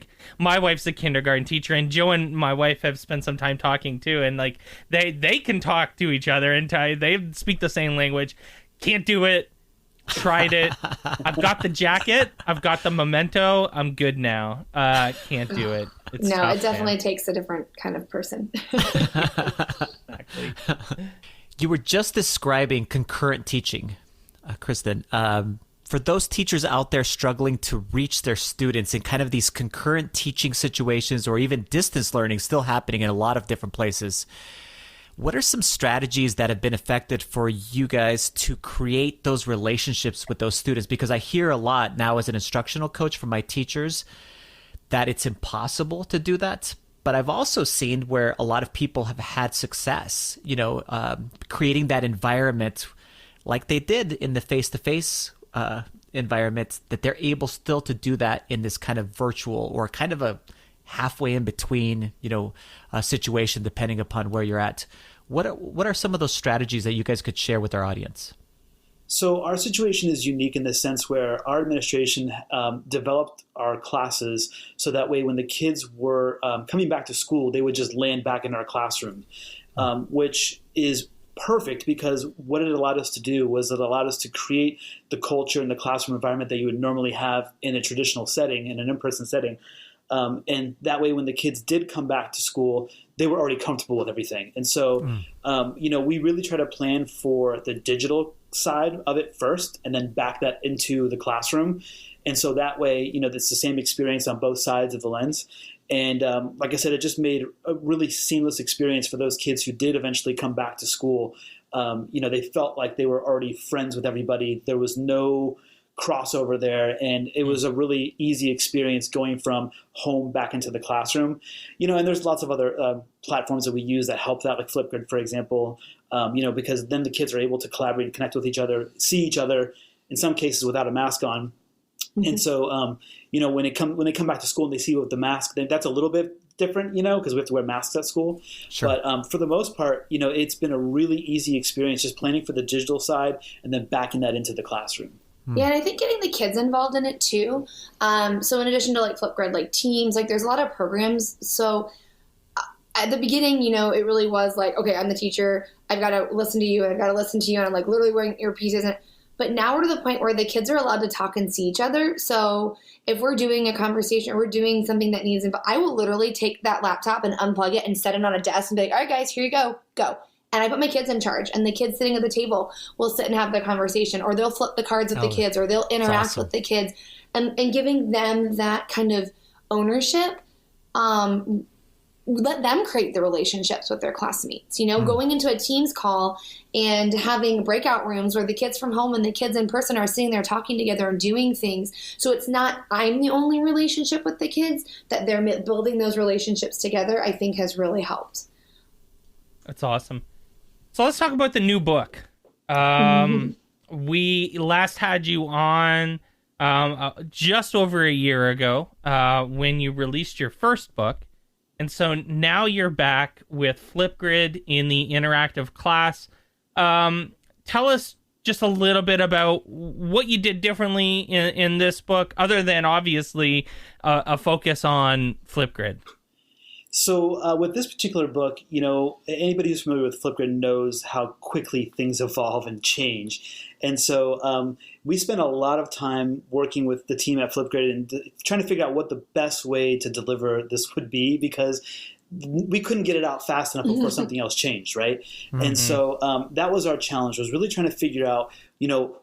a kindergarten teacher, and Joe and my wife have spent some time talking too. And like they can talk to each other and they speak the same language. Can't do it. Tried it. I've got the jacket. I've got the memento. I'm good now. Can't do it. It's tough, it definitely takes a different kind of person. Exactly. You were just describing concurrent teaching, Kristin. For those teachers out there struggling to reach their students in kind of these concurrent teaching situations or even distance learning still happening in a lot of different places, what are some strategies that have been effective for you guys to create those relationships with those students? Because I hear a lot now as an instructional coach from my teachers that it's impossible to do that. But I've also seen where a lot of people have had success, creating that environment like they did in the face-to-face environment, that they're able still to do that in this kind of virtual or kind of a halfway in between, situation, depending upon where you're at. What are some of those strategies that you guys could share with our audience? So our situation is unique in the sense where our administration developed our classes so that way when the kids were coming back to school, they would just land back in our classroom, which is perfect because what it allowed us to do was it allowed us to create the culture and the classroom environment that you would normally have in a traditional setting, in an in-person setting. And that way when the kids did come back to school, they were already comfortable with everything. And so, we really try to plan for the digital side of it first and then back that into the classroom. And so that way, it's the same experience on both sides of the lens. And like I said, it just made a really seamless experience for those kids who did eventually come back to school. They felt like they were already friends with everybody. There was no crossover there. And it was a really easy experience going from home back into the classroom. And there's lots of other platforms that we use that help that, like FlipGrid, for example, because then the kids are able to collaborate and connect with each other, see each other, in some cases without a mask on. And so, when they come back to school and they see with the mask, then that's a little bit different, because we have to wear masks at school. Sure. But for the most part, it's been a really easy experience just planning for the digital side and then backing that into the classroom. Yeah, and I think getting the kids involved in it too. So in addition to like FlipGrid, like Teams, like there's a lot of programs. So at the beginning, it really was like, okay, I'm the teacher. I've got to listen to you. I've got to listen to you. And I'm like literally wearing earpieces. But now we're to the point where the kids are allowed to talk and see each other. So if we're doing a conversation or we're doing something that needs, I will literally take that laptop and unplug it and set it on a desk and be like, all right, guys, here you go. And I put my kids in charge, and the kids sitting at the table will sit and have the conversation, or they'll flip the cards with the kids, or they'll interact with the kids, and giving them that kind of ownership. Let them create the relationships with their classmates, going into a Teams call and having breakout rooms where the kids from home and the kids in person are sitting there talking together and doing things. So it's not I'm the only relationship with the kids, that they're building those relationships together, I think has really helped. That's awesome. So let's talk about the new book. We last had you on just over a year ago when you released your first book. And so now you're back with FlipGrid in the interactive class. Tell us just a little bit about what you did differently in this book, other than obviously a focus on FlipGrid. So with this particular book, anybody who's familiar with FlipGrid knows how quickly things evolve and change. And so we spent a lot of time working with the team at FlipGrid and trying to figure out what the best way to deliver this would be, because we couldn't get it out fast enough before something else changed, right? Mm-hmm. And so that was our challenge, was really trying to figure out,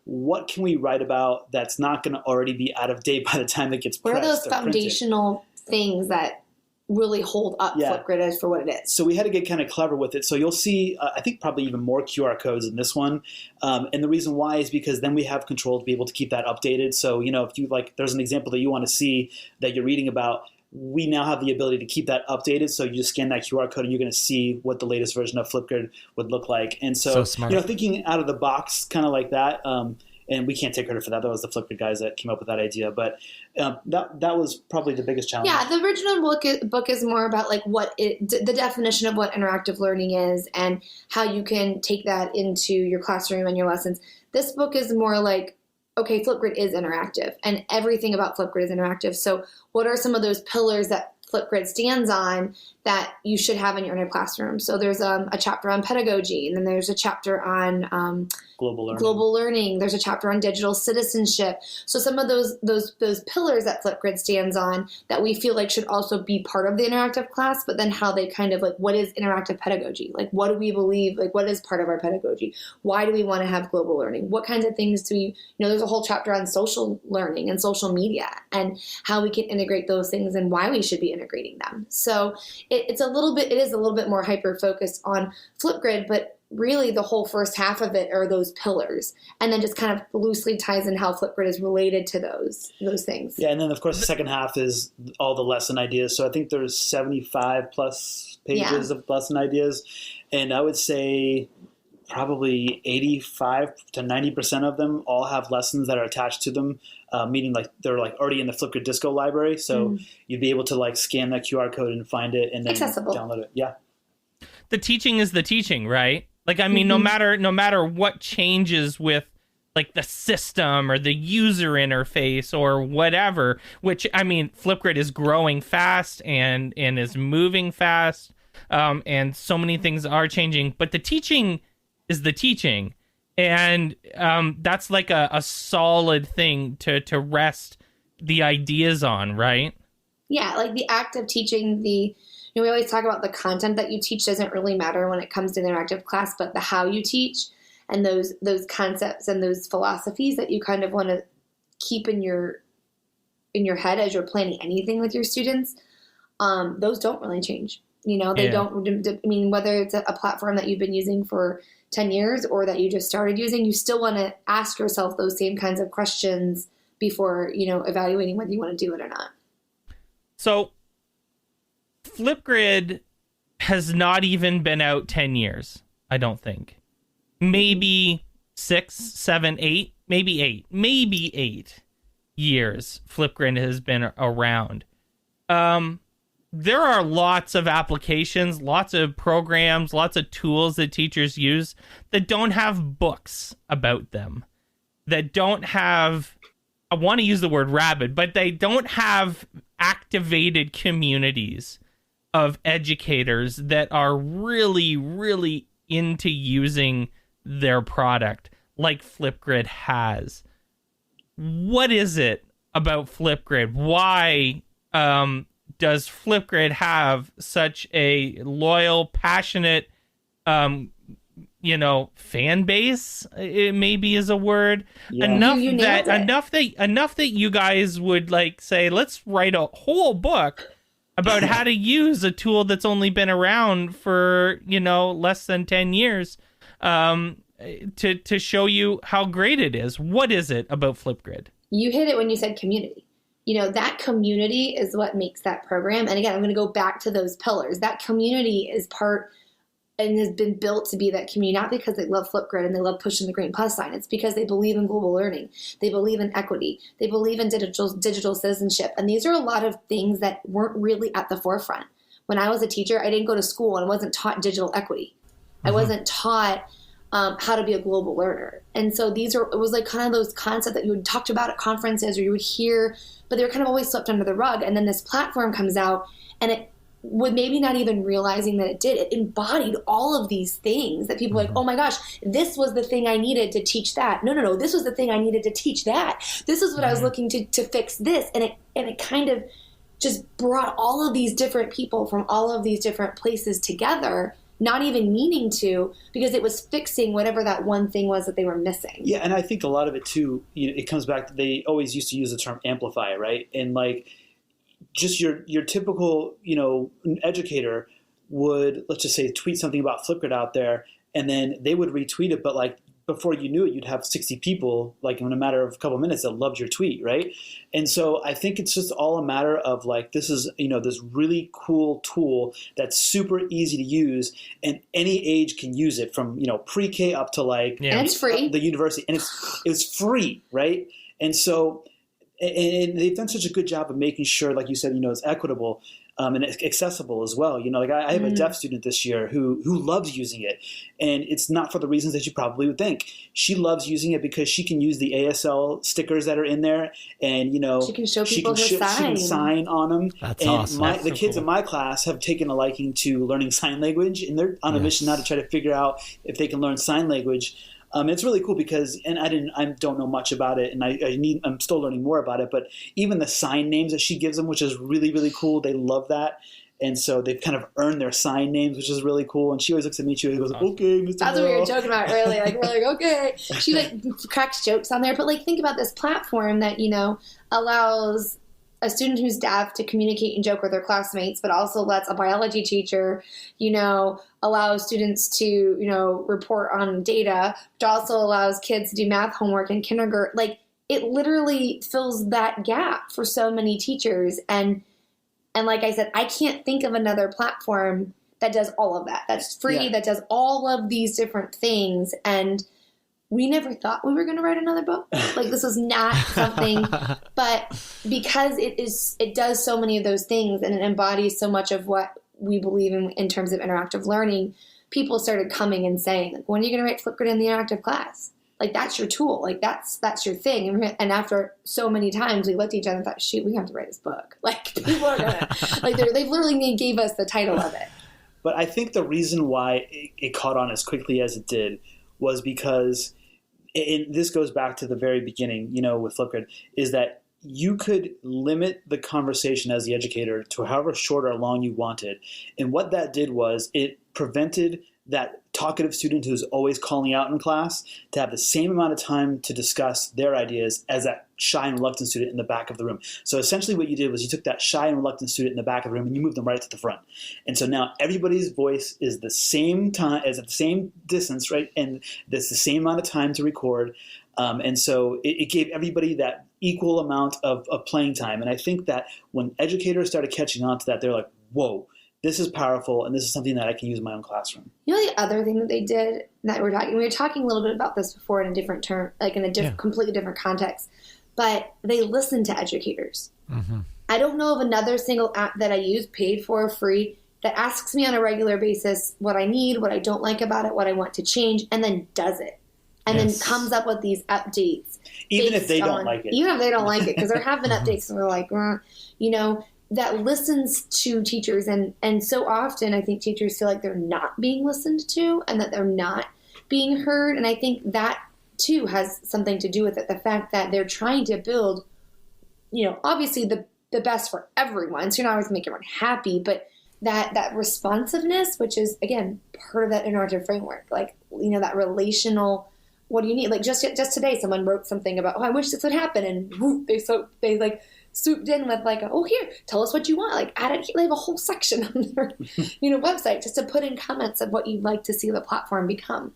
what can we write about that's not going to already be out of date by the time it gets pressed. What are those foundational things that really hold up FlipGrid as for what it is? So we had to get kind of clever with it. So you'll see, I think probably even more QR codes in this one. And the reason why is because then we have control to be able to keep that updated. So, if you there's an example that you want to see that you're reading about, we now have the ability to keep that updated. So you just scan that QR code and you're going to see what the latest version of FlipGrid would look like. And so thinking out of the box kind of like that, and we can't take credit for that. That was the FlipGrid guys that came up with that idea. But that was probably the biggest challenge. Yeah, the original book is more about the definition of what interactive learning is and how you can take that into your classroom and your lessons. This book is more like, okay, FlipGrid is interactive, and everything about FlipGrid is interactive. So what are some of those pillars that FlipGrid stands on that you should have in your classroom? So there's a chapter on pedagogy, and then there's a chapter on global learning. There's a chapter on digital citizenship. So some of those pillars that FlipGrid stands on that we feel like should also be part of the interactive class, but then how they kind of what is interactive pedagogy? What do we believe? What is part of our pedagogy? Why do we want to have global learning? What kinds of things do we, there's a whole chapter on social learning and social media and how we can integrate those things and why we should be integrating them. So it is a little bit more hyper focused on FlipGrid, but really the whole first half of it are those pillars, and then just kind of loosely ties in how FlipGrid is related to those things. Yeah, and then of course the second half is all the lesson ideas. So I think there's 75 plus pages of lesson ideas, and I would say probably 85 to 90% of them all have lessons that are attached to them, meaning they're already in the FlipGrid Disco library. So you'd be able to scan that QR code and find it and then download it. Yeah. The teaching is the teaching, right? No matter what changes with the system or the user interface or whatever, which FlipGrid is growing fast and is moving fast, and so many things are changing, but the teaching is the teaching, and that's a solid thing to rest the ideas on, right? Yeah, the act of teaching, we always talk about the content that you teach doesn't really matter when it comes to an interactive class, but the how you teach and those concepts and those philosophies that you kind of want to keep in your head as you're planning anything with your students, those don't really change. They don't, whether it's a platform that you've been using for 10 years or that you just started using, you still want to ask yourself those same kinds of questions before, evaluating whether you want to do it or not. So FlipGrid has not even been out 10 years, I don't think. Maybe 6, 7, 8, maybe 8 years FlipGrid has been around. There are lots of applications, lots of programs, lots of tools that teachers use that don't have books about them, that don't have, I want to use the word rabid, but they don't have activated communities of educators that are really, really into using their product like FlipGrid has. What is it about FlipGrid? Why does FlipGrid have such a loyal, passionate, fan base? It maybe is a word. Yeah. Enough that you guys would say, let's write a whole book about how to use a tool that's only been around for, less than 10 years, to show you how great it is. What is it about FlipGrid? You hit it when you said community. That community is what makes that program. And again, I'm going to go back to those pillars. That community is part and has been built to be that community, not because they love FlipGrid and they love pushing the green plus sign. It's because they believe in global learning. They believe in equity. They believe in digital citizenship. And these are a lot of things that weren't really at the forefront. When I was a teacher, I didn't go to school and I wasn't taught digital equity. I wasn't taught how to be a global learner. And so it was like kind of those concepts that you would talk about at conferences or you would hear, but they were kind of always swept under the rug. And then this platform comes out and it, with maybe not even realizing that it embodied all of these things that people were like, oh my gosh, this was the thing I needed to teach that. No, this was the thing I needed to teach that. This is what I was looking to fix this. And it kind of just brought all of these different people from all of these different places together, not even meaning to, because it was fixing whatever that one thing was that they were missing. Yeah, and I think a lot of it too, it comes back to, they always used to use the term amplify, right? And like, just your typical, educator would, let's just say, tweet something about FlipGrid out there, and then they would retweet it, but like before you knew it, you'd have 60 people, like in a matter of a couple of minutes, that loved your tweet, right? And so I think it's just all a matter of like, this is, this really cool tool that's super easy to use, and any age can use it, from, pre-K up to like and it's free, the university, and it's free, right? And so, and they've done such a good job of making sure, like you said, it's equitable and accessible as well. Like I have a deaf student this year who loves using it, and it's not for the reasons that you probably would think. She loves using it because she can use the ASL stickers that are in there, and she can show people she can sign on them. That's and awesome. The kids in my class have taken a liking to learning sign language, and they're on a mission now to try to figure out if they can learn sign language. It's really cool because, and I don't know much about it, and I'm still learning more about it, but even the sign names that she gives them, which is really, really cool. They love that. And so they've kind of earned their sign names, which is really cool. And she always looks at me and goes, okay, Mr. That's what we were joking about earlier. Like, we're like, okay. She like cracks jokes on there. But like, think about this platform that, allows a student who's deaf to communicate and joke with their classmates, but also lets a biology teacher, allow students to, report on data, which also allows kids to do math homework in kindergarten. Like, it literally fills that gap for so many teachers. And like I said, I can't think of another platform that does all of that. That's free, that does all of these different things. And we never thought we were going to write another book. Like, this was not something, but because it does so many of those things and it embodies so much of what we believe in terms of interactive learning, people started coming and saying, like, when are you going to write FlipGrid in the interactive class? Like, that's your tool. Like, that's your thing. And after so many times, we looked at each other and thought, shoot, we have to write this book. Like, people are going to, like, they've literally gave us the title of it. But I think the reason why it caught on as quickly as it did was because, and this goes back to the very beginning, with FlipGrid, is that you could limit the conversation as the educator to however short or long you wanted. And what that did was it prevented that talkative student who's always calling out in class to have the same amount of time to discuss their ideas as that shy and reluctant student in the back of the room. So essentially what you did was you took that shy and reluctant student in the back of the room and you moved them right to the front. And so now everybody's voice is the same time, is at the same distance, right? And there's the same amount of time to record. And so it gave everybody that equal amount of playing time. And I think that when educators started catching on to that, they're like, whoa, this is powerful, and this is something that I can use in my own classroom. The other thing that they did that we were talking a little bit about this before in a different term, like in a completely different context, but they listened to educators. Mm-hmm. I don't know of another single app that I use, paid for, free, that asks me on a regular basis what I need, what I don't like about it, what I want to change, and then does it. And then comes up with these updates. Even if they don't like it. Even if they don't like it, because there have been updates and we're like, that listens to teachers. And so often I think teachers feel like they're not being listened to and that they're not being heard. And I think that too has something to do with it. The fact that they're trying to build, obviously the best for everyone. So you're not always making everyone happy, but that responsiveness, which is, again, part of that interactive framework, like, that relational, what do you need? Like just today, someone wrote something about, I wish this would happen. And whoop, they swooped in with like, here, tell us what you want. Like, add it. They have a whole section on their, website just to put in comments of what you'd like to see the platform become.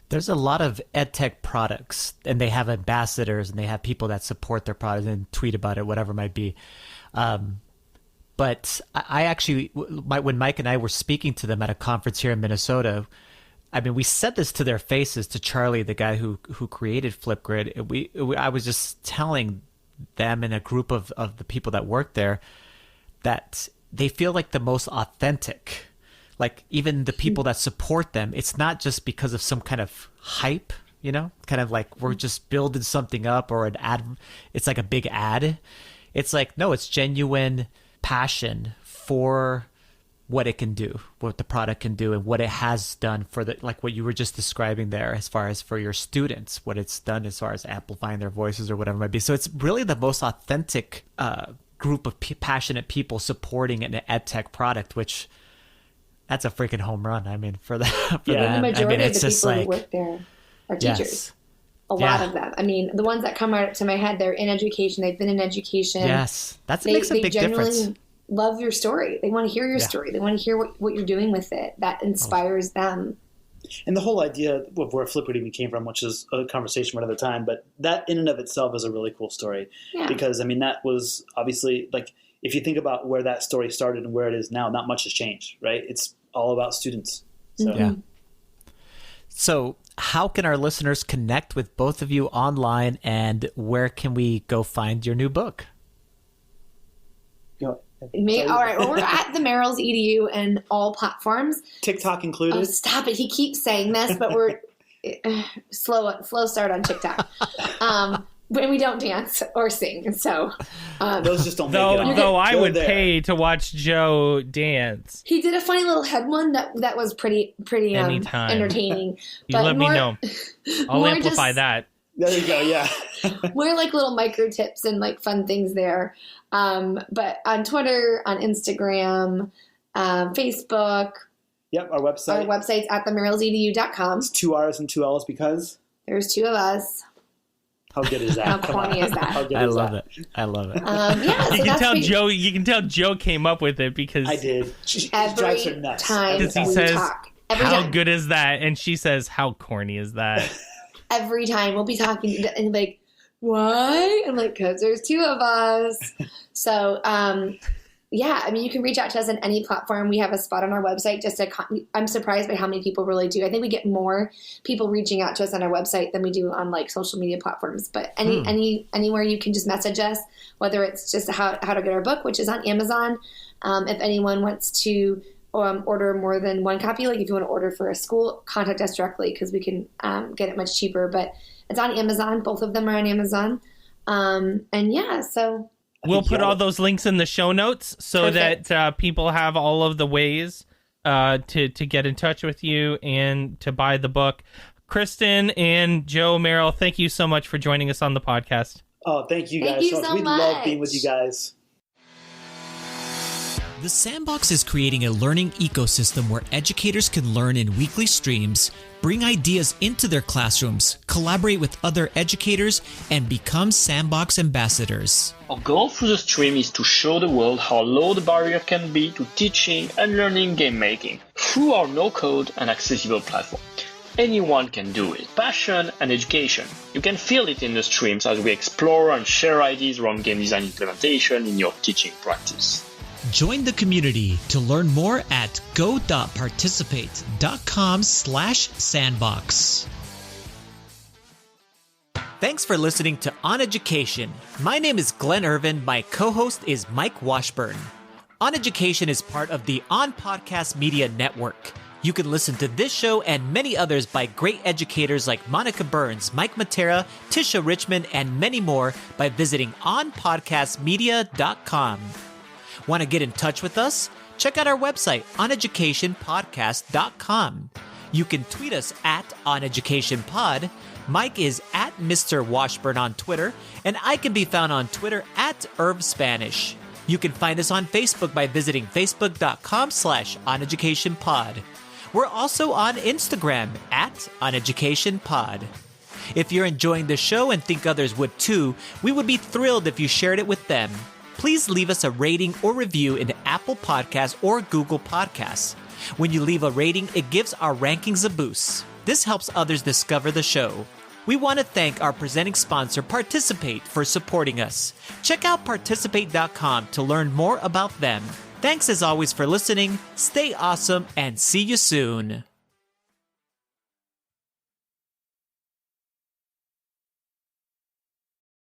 There's a lot of edtech products, and they have ambassadors, and they have people that support their products and tweet about it, whatever it might be. But I actually, when Mike and I were speaking to them at a conference here in Minnesota, I mean, we said this to their faces, to Charlie, the guy who created FlipGrid. I was just telling them and a group of the people that work there that they feel like the most authentic. Like even the people that support them, it's not just because of some kind of hype, you know, kind of like we're just building something up or an ad. It's like a big ad. It's like, no, it's genuine passion for what it can do, what the product can do, and what it has done for like what you were just describing there, as far as for your students, what it's done as far as amplifying their voices or whatever it might be. So it's really the most authentic group of passionate people supporting an ed tech product, which that's a freaking home run. I mean, for that, for them. The majority it's of the just people like, who work there are teachers. Yes. A lot of them. I mean, the ones that come right up to my head, they're in education. They've been in education. Yes, makes a big difference. Love your story. They want to hear your story. They want to hear what you're doing with it. That inspires them. And the whole idea of where FlipGrid even came from, which is a conversation for another time, but that in and of itself is a really cool story. Yeah. Because, I mean, that was obviously, like, if you think about where that story started and where it is now, not much has changed, right? It's all about students. So. Mm-hmm. Yeah. So how can our listeners connect with both of you online, and where can we go find your new book? All right. Well, we're at the Merrills EDU and all platforms. TikTok included. Oh, stop it. He keeps saying this, but we're slow start on TikTok. When we don't dance or sing. So those just don't make it on. Though I would pay to watch Joe dance. He did a funny little head one that was pretty entertaining. You let me know. I'll amplify that. There you go, yeah. More like little micro tips and like fun things there. But on Twitter, on Instagram, Facebook. Yep, our website. Our website's at themerrillsedu.com. It's 2 R's and 2 L's because? There's two of us. How good is that? How corny is that? I love it. Yeah, so you can tell Joe came up with it because I did. She drives her nuts. Because he says, how good is that? And she says, how corny is that? Every time we'll be talking and like, why? I'm like, because there's two of us. So, yeah, I mean, you can reach out to us on any platform. We have a spot on our website. I'm surprised by how many people really do. I think we get more people reaching out to us on our website than we do on like social media platforms. But anywhere you can just message us, whether it's just how to get our book, which is on Amazon. If anyone wants to order more than one copy, like if you want to order for a school, contact us directly because we can get it much cheaper. But it's on Amazon. Both of them are on Amazon. And yeah, so... We'll put all those links in the show notes so that people have all of the ways to get in touch with you and to buy the book. Kristin and Joe Merrill, thank you so much for joining us on the podcast. Oh, thank you guys. Thank you so much. We love being with you guys. The Sandbox is creating a learning ecosystem where educators can learn in weekly streams, bring ideas into their classrooms, collaborate with other educators, and become Sandbox ambassadors. Our goal through the stream is to show the world how low the barrier can be to teaching and learning game making through our no-code and accessible platform. Anyone can do it. Passion and education. You can feel it in the streams as we explore and share ideas around game design implementation in your teaching practice. Join the community to learn more at go.participate.com/sandbox. Thanks for listening to OnEducation. My name is Glen Irvin. My co-host is Mike Washburn. OnEducation is part of the On Podcast Media Network. You can listen to this show and many others by great educators like Monica Burns, Mike Matera, Tisha Richmond, and many more by visiting onpodcastmedia.com. Want to get in touch with us? Check out our website, oneducationpodcast.com. You can tweet us at oneducationpod. Mike is at Mr. Washburn on Twitter, and I can be found on Twitter at IrvSpanish. You can find us on Facebook by visiting facebook.com/oneducationpod. We're also on Instagram at oneducationpod. If you're enjoying the show and think others would too, we would be thrilled if you shared it with them. Please leave us a rating or review in Apple Podcasts or Google Podcasts. When you leave a rating, it gives our rankings a boost. This helps others discover the show. We want to thank our presenting sponsor, Participate, for supporting us. Check out participate.com to learn more about them. Thanks as always for listening, stay awesome, and see you soon.